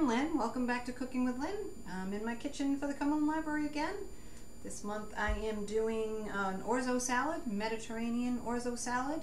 I'm Lynn. Welcome back to Cooking with Lynn. I'm in my kitchen for the Come Home Library again. This month I am doing an Orzo salad, Mediterranean Orzo salad.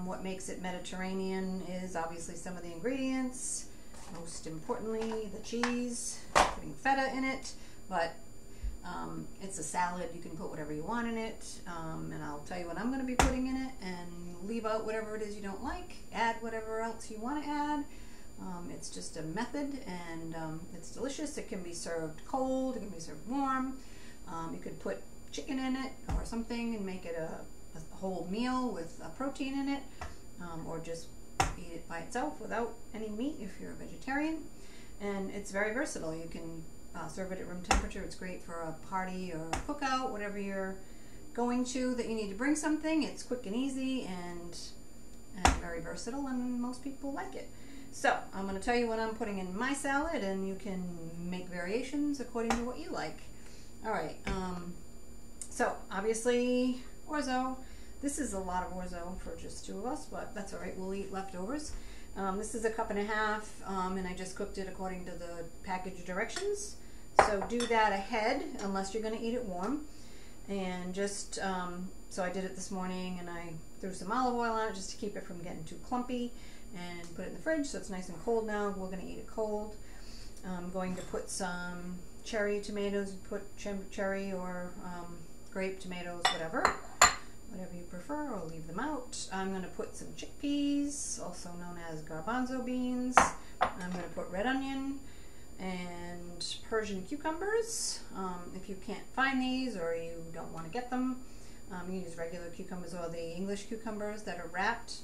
What makes it Mediterranean is obviously some of the ingredients, most importantly the cheese, putting feta in it, but it's a salad. You can put whatever you want in it, and I'll tell you what I'm going to be putting in it and leave out whatever it is you don't like, add whatever else you want to add. It's just a method, and it's delicious. It can be served cold, it can be served warm. You could put chicken in it or something and make it a whole meal with a protein in it, or just eat it by itself without any meat if you're a vegetarian. And it's very versatile. You can serve it at room temperature. It's great for a party or a cookout, whatever you're going to that you need to bring something. It's quick and easy and very versatile, and most people like it. So I'm going to tell you what I'm putting in my salad, and you can make variations according to what you like. All right, so obviously Orzo. This is a lot of Orzo for just two of us, but that's all right. We'll eat leftovers. This is a cup and a half, and I just cooked it according to the package directions. So do that ahead unless you're going to eat it warm. And just, so I did it this morning, and I threw some olive oil on it just to keep it from getting too clumpy, and put it in the fridge so it's nice and cold now. We're going to eat it cold. I'm going to put some cherry tomatoes. Put cherry or grape tomatoes, whatever you prefer, or leave them out. I'm going to put some chickpeas, also known as garbanzo beans. I'm going to put red onion and Persian cucumbers. If you can't find these or you don't want to get them, you use regular cucumbers or the English cucumbers that are wrapped.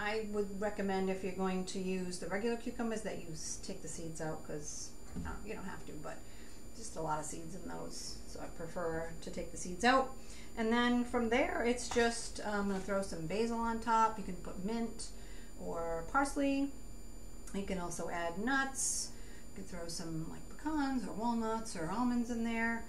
I would recommend, if you're going to use the regular cucumbers, that you take the seeds out, because you don't have to, but just a lot of seeds in those, so I prefer to take the seeds out. And then from there, it's just, I'm going to throw some basil on top. You can put mint or parsley. You can also add nuts. You can throw some like pecans or walnuts or almonds in there.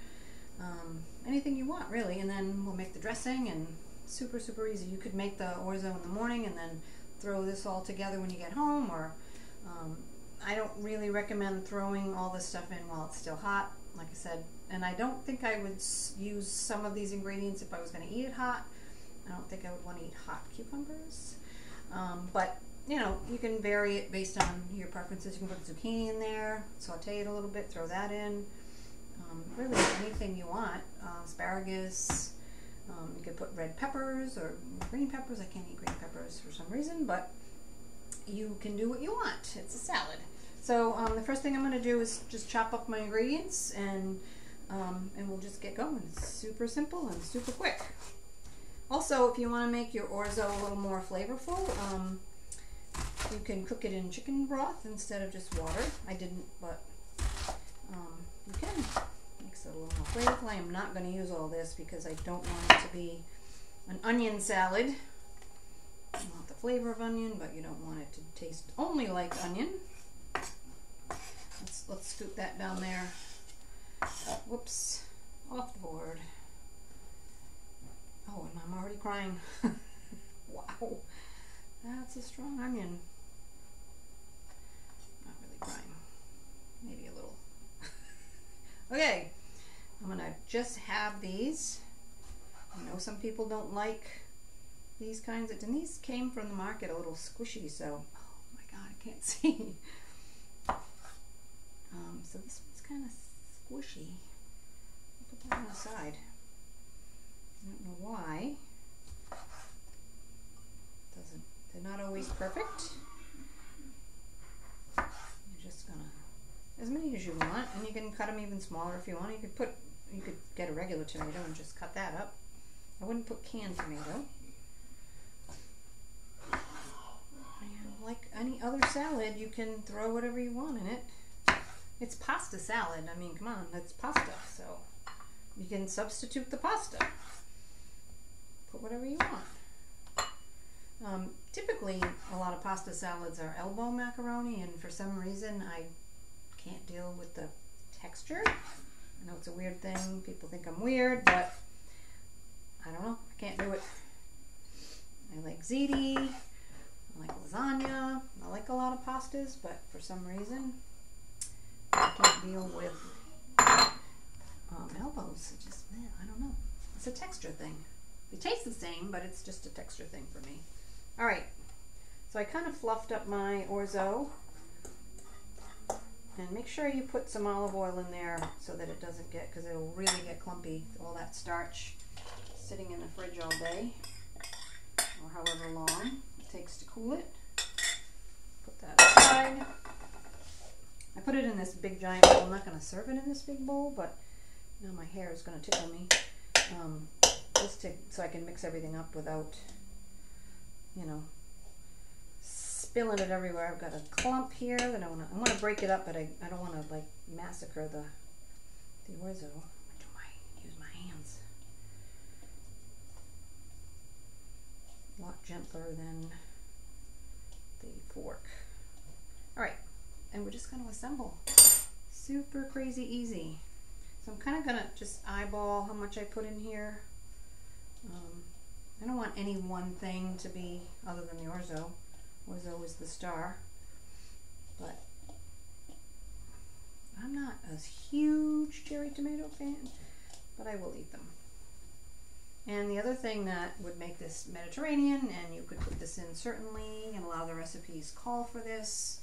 Anything you want, really. And then we'll make the dressing, and super, super easy. You could make the Orzo in the morning and then throw this all together when you get home, or I don't really recommend throwing all this stuff in while it's still hot, like I said. And I don't think I would use some of these ingredients if I was going to eat it hot. I don't think I would want to eat hot cucumbers. But, you know, you can vary it based on your preferences. You can put zucchini in there, saute it a little bit, throw that in. Really anything you want. Asparagus. You could put red peppers or green peppers. I can't eat green peppers for some reason, but you can do what you want. It's a salad. So the first thing I'm going to do is just chop up my ingredients, and we'll just get going. It's super simple and super quick. Also, if you want to make your Orzo a little more flavorful, you can cook it in chicken broth instead of just water. I didn't, but you can. Makes it a little more flavorful. I am not going to use all this because I don't want it to be an onion salad. You want the flavor of onion, but you don't want it to taste only like onion. Let's scoop that down there. Whoops, off the board. Oh, and I'm already crying. Wow, that's a strong onion. Not really crying, maybe a little. Okay, I'm gonna just have these. I know some people don't like these kinds and these came from the market a little squishy, so, oh my god, I can't see. So this one's kind of squishy. I'll put that on the side. I don't know why. They're not always perfect. You're just gonna, as many as you want, and you can cut them even smaller if you want. You could get a regular tomato and just cut that up. I wouldn't put canned tomato. And like any other salad, you can throw whatever you want in it. It's pasta salad. I mean, come on, that's pasta, so you can substitute the pasta. Put whatever you want. Typically, a lot of pasta salads are elbow macaroni, and for some reason, I can't deal with the texture. I know it's a weird thing. People think I'm weird, but I don't know. I can't do it. I like ziti. I like lasagna. I like a lot of pastas, but for some reason I can't deal with elbows. It just, I don't know. It's a texture thing. They taste the same, but it's just a texture thing for me. All right, so I kind of fluffed up my orzo. And make sure you put some olive oil in there so that it doesn't get, because it'll really get clumpy, all that starch sitting in the fridge all day, or however long it takes to cool it. Put that aside. I put it in this big giant bowl. I'm not going to serve it in this big bowl, but now my hair is going to tickle me. So I can mix everything up without, you know, spilling it everywhere. I've got a clump here that I want to break it up, but I don't want to like massacre the orzo. Use my hands. A lot gentler than the fork. All right, and we're just going to assemble. Super crazy easy. So I'm kind of going to just eyeball how much I put in here. I don't want any one thing to be other than the orzo. Orzo is the star, but I'm not a huge cherry tomato fan, but I will eat them. And the other thing that would make this Mediterranean, and you could put this in certainly, and a lot of the recipes call for this,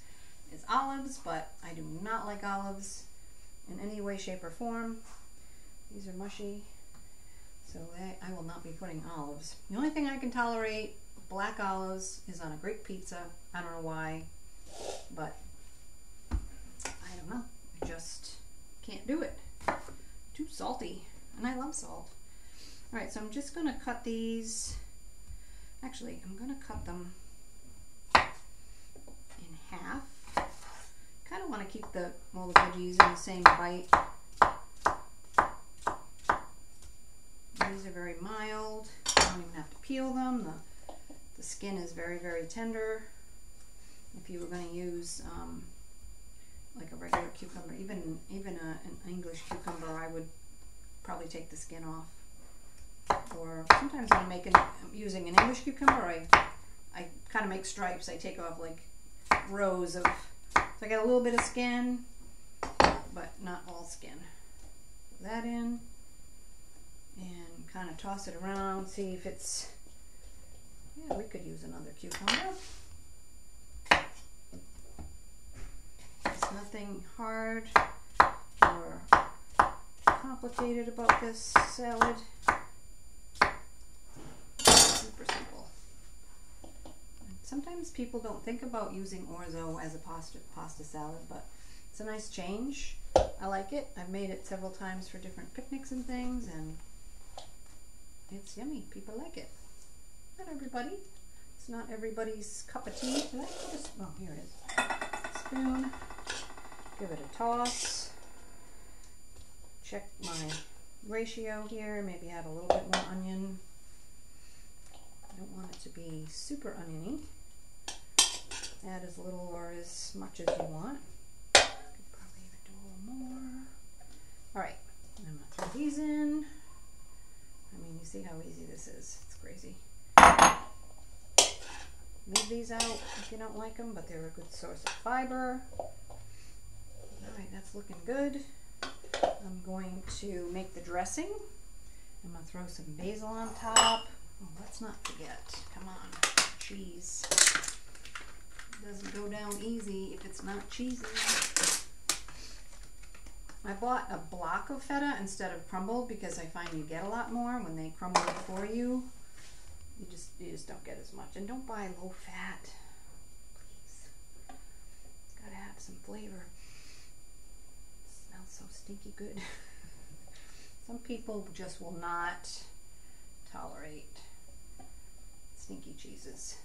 is olives, but I do not like olives in any way, shape, or form. These are mushy, so I will not be putting olives. The only thing I can tolerate black olives is on a Greek pizza. I don't know why, but I don't know. I just can't do it. Too salty, and I love salt. All right, so I'm just going to cut these. Actually, I'm going to cut them in half. Kind of want to keep all the veggies in the same bite. These are very mild. I don't even have to peel them. The skin is very, very tender. If you were going to use like a regular cucumber, even an English cucumber, I would probably take the skin off. Or sometimes when I'm using an English cucumber, I kind of make stripes. I take off like rows of, so I got a little bit of skin, but not all skin. Put that in and kind of toss it around, see if it's, yeah, we could use another cucumber. There's nothing hard or complicated about this salad. Super simple. Sometimes people don't think about using orzo as a pasta salad, but it's a nice change. I like it. I've made it several times for different picnics and things, and it's yummy. People like it. Not everybody. It's not everybody's cup of tea. Did I put a, oh, here it is. Spoon. Give it a toss. Check my ratio here. Maybe add a little bit more onion. I don't want it to be super oniony. Add as little or as much as you want. Could probably even do a little more. All right, I'm gonna throw these in. I mean, you see how easy this is. It's crazy. Leave these out if you don't like them, but they're a good source of fiber. All right, that's looking good. I'm going to make the dressing. I'm gonna throw some basil on top. Oh, let's not forget, come on, cheese. It doesn't go down easy if it's not cheesy. I bought a block of feta instead of crumbled because I find you get a lot more when they crumble it for you. You just don't get as much. And don't buy low fat, please. It's gotta have some flavor. It smells so stinky good. Some people just will not tolerate stinky cheeses.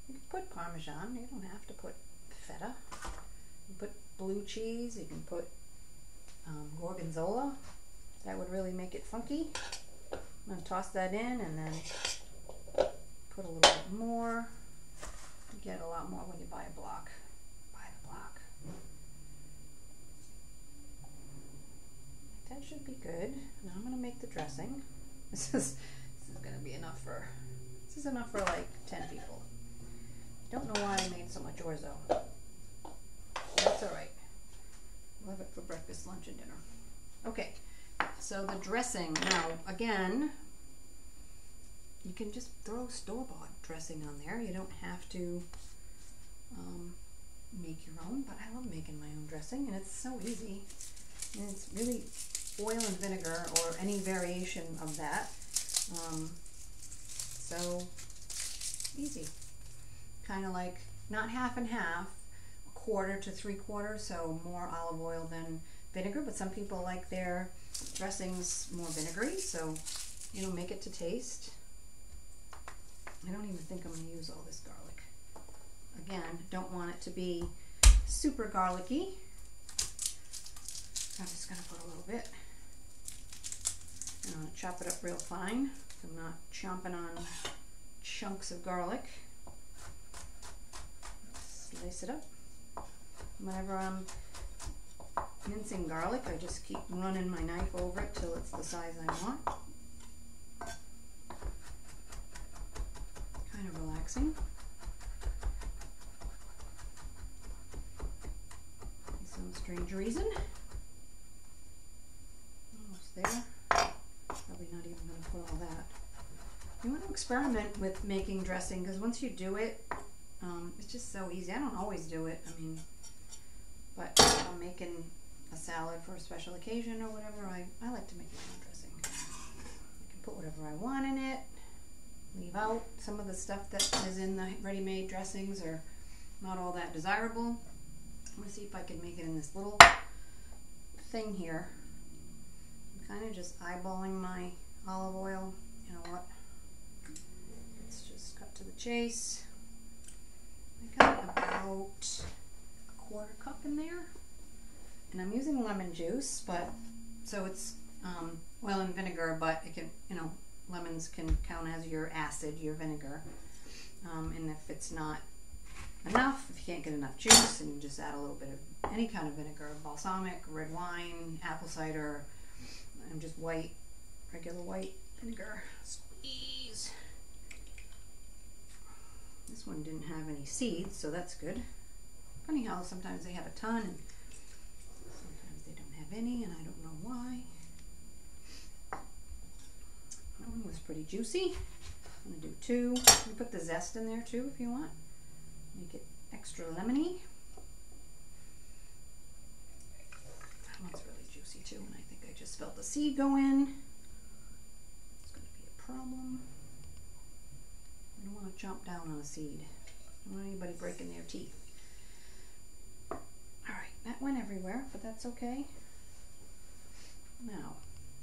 You can put Parmesan. You don't have to put feta. You can put blue cheese. You can put Gorgonzola. That would really make it funky. I'm going to toss that in and then put a little bit more. You get a lot more when you buy a block. Buy the block. That should be good. Now I'm going to make the dressing. This is going to be enough for, this is enough for like 10 people. Don't know why I made so much orzo. That's all right. Love it for breakfast, lunch, and dinner. Okay, so the dressing. Now, again, you can just throw store-bought dressing on there. You don't have to make your own, but I love making my own dressing, and it's so easy. And it's really oil and vinegar or any variation of that. So easy. Kind of like not half and half, 1/4 to 3/4, so more olive oil than vinegar, but some people like their dressings more vinegary, so you know, make it to taste. I don't even think I'm going to use all this garlic. Again, don't want it to be super garlicky. I'm just going to put a little bit. I'm going to chop it up real fine, so I'm not chomping on chunks of garlic. Slice it up. Whenever I'm mincing garlic, I just keep running my knife over it till it's the size I want. Kind of relaxing. For some strange reason. Almost there. Probably not even going to put all that. You want to experiment with making dressing, because once you do it, it's just so easy. I don't always do it. I mean, but if I'm making a salad for a special occasion or whatever, I like to make my own dressing. I can put whatever I want in it. Leave out some of the stuff that is in the ready-made dressings or not all that desirable. I'm going to see if I can make it in this little thing here. I'm kind of just eyeballing my olive oil. You know what? Let's just cut to the chase. I got about 1/4 cup in there. And I'm using lemon juice, but so it's oil and vinegar, but it can, you know, lemons can count as your acid, your vinegar. And if it's not enough, if you can't get enough juice, then you just add a little bit of any kind of vinegar, balsamic, red wine, apple cider, and just white, regular white vinegar. Squeeze. This one didn't have any seeds, so that's good. Funny how sometimes they have a ton and sometimes they don't have any, and I don't know why. That one was pretty juicy. I'm going to do 2. You can put the zest in there too if you want. Make it extra lemony. That one's really juicy too, and I think I just felt the seed go in. It's going to be a problem. I don't want to chomp down on a seed. I don't want anybody breaking their teeth. Alright, that went everywhere, but that's okay. Now,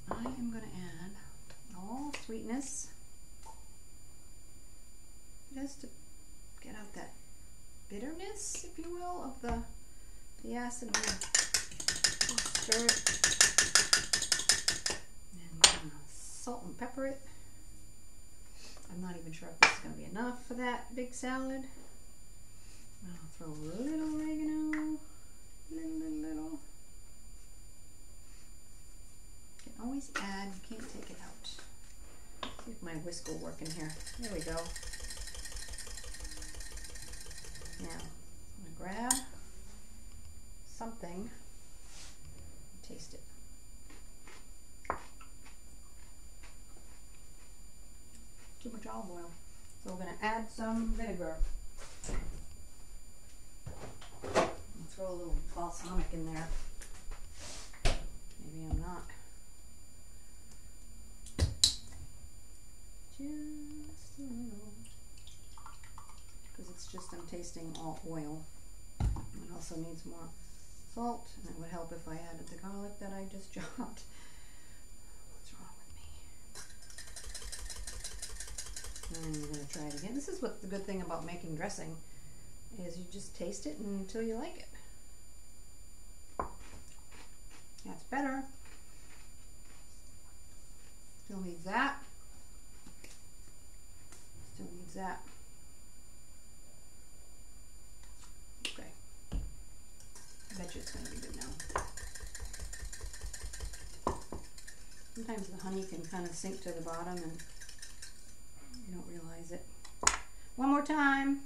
I am going to add all sweetness just to get out that bitterness, if you will, of the acid. I'm going to stir it and salt and pepper it. I'm not even sure if this is going to be enough for that big salad. I'll throw a little oregano, little. You can always add, you can't take it out. See if my whisk will work in here. There we go. Now, I'm going to grab something and taste it. Too much olive oil. So we're going to add some vinegar. I'll throw a little balsamic in there. Maybe I'm not. Just a little. Because it's just, I'm tasting all oil. It also needs more salt, and it would help if I added the garlic that I just chopped. What's wrong with me? And I'm going to try it again. This is what the good thing about making dressing is, you just taste it until you like it. That's better. Still needs that. Still needs that. Okay. I bet you it's going to be good now. Sometimes the honey can kind of sink to the bottom and you don't realize it. One more time.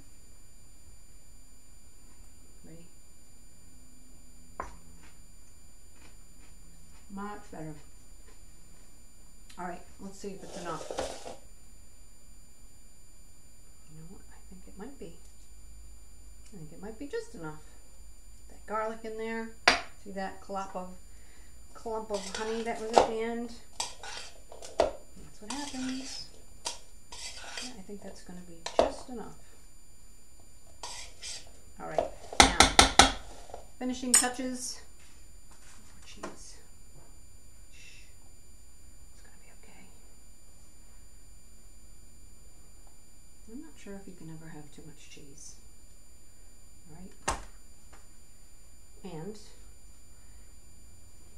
see if it's enough. You know what? I think it might be. I think it might be just enough. That garlic in there. See that clump of honey that was at the end? That's what happens. Yeah, I think that's going to be just enough. All right, now finishing touches. Cheese. It's going to be okay. I'm not sure if you can ever have too much cheese. All right. And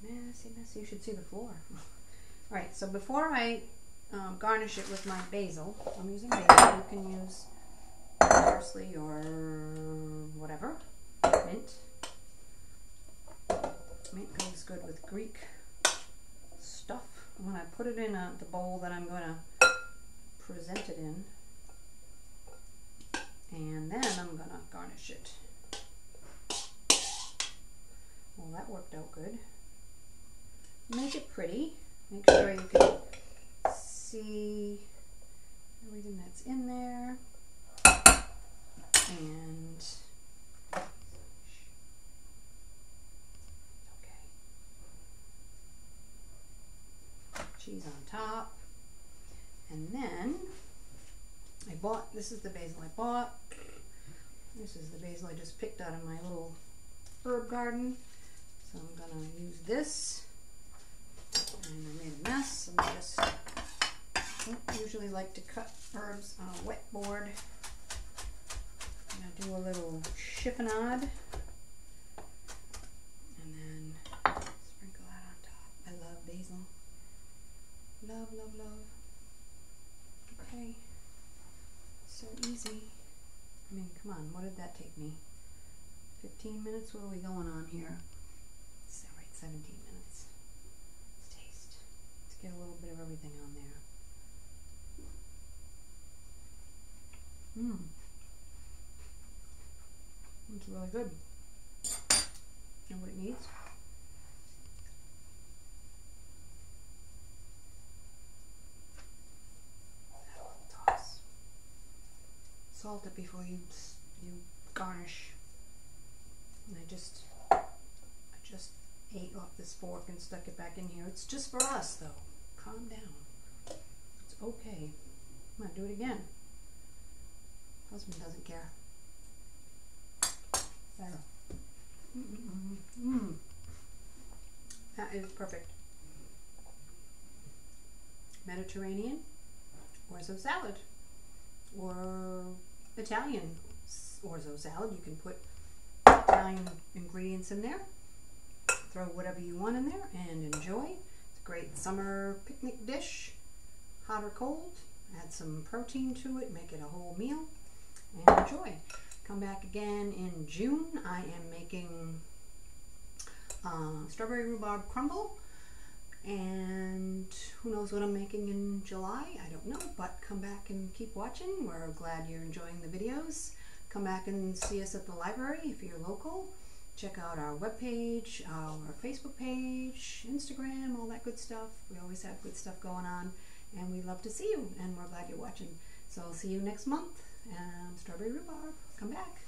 messy, you should see the floor. All right, so before I garnish it with my basil, I'm using basil. You can use parsley or whatever. Mint. Mint goes good with Greek stuff. When I put it in the bowl that I'm going to present it in, and then I'm going to garnish it. Well, that worked out good. Make it pretty. Make sure you can see everything that's in there. And okay. Cheese on top. And then I bought, this is the basil I bought. This is the basil I just picked out of my little herb garden. So I'm going to use this. And I made a mess. I just don't usually like to cut herbs on a wet board. I'm going to do a little chiffonade. And then sprinkle that on top. I love basil. Love, love, love. Okay. So easy. I mean, come on. What did that take me? 15 minutes? What are we going on here? It's all right, 17 minutes. Let's taste. Let's get a little bit of everything on there. It's really good. Know what it needs? A little toss. Salt it before you garnish. And I just ate off this fork and stuck it back in here. It's just for us, though. Calm down. It's okay. I'm gonna do it again. Husband doesn't care. There. That is perfect. Mediterranean orzo salad, or Italian orzo salad. You can put Italian ingredients in there. Throw whatever you want in there and enjoy. It's a great summer picnic dish, hot or cold. Add some protein to it, make it a whole meal, and enjoy. Come back again in June. I am making strawberry rhubarb crumble, and who knows what I'm making in July. I don't know, but come back and keep watching. We're glad you're enjoying the videos. Come back and see us at the library if you're local. Check out our webpage, our Facebook page, Instagram, all that good stuff. We always have good stuff going on, and we love to see you, and we're glad you're watching. So I'll see you next month. Strawberry rhubarb. Come back.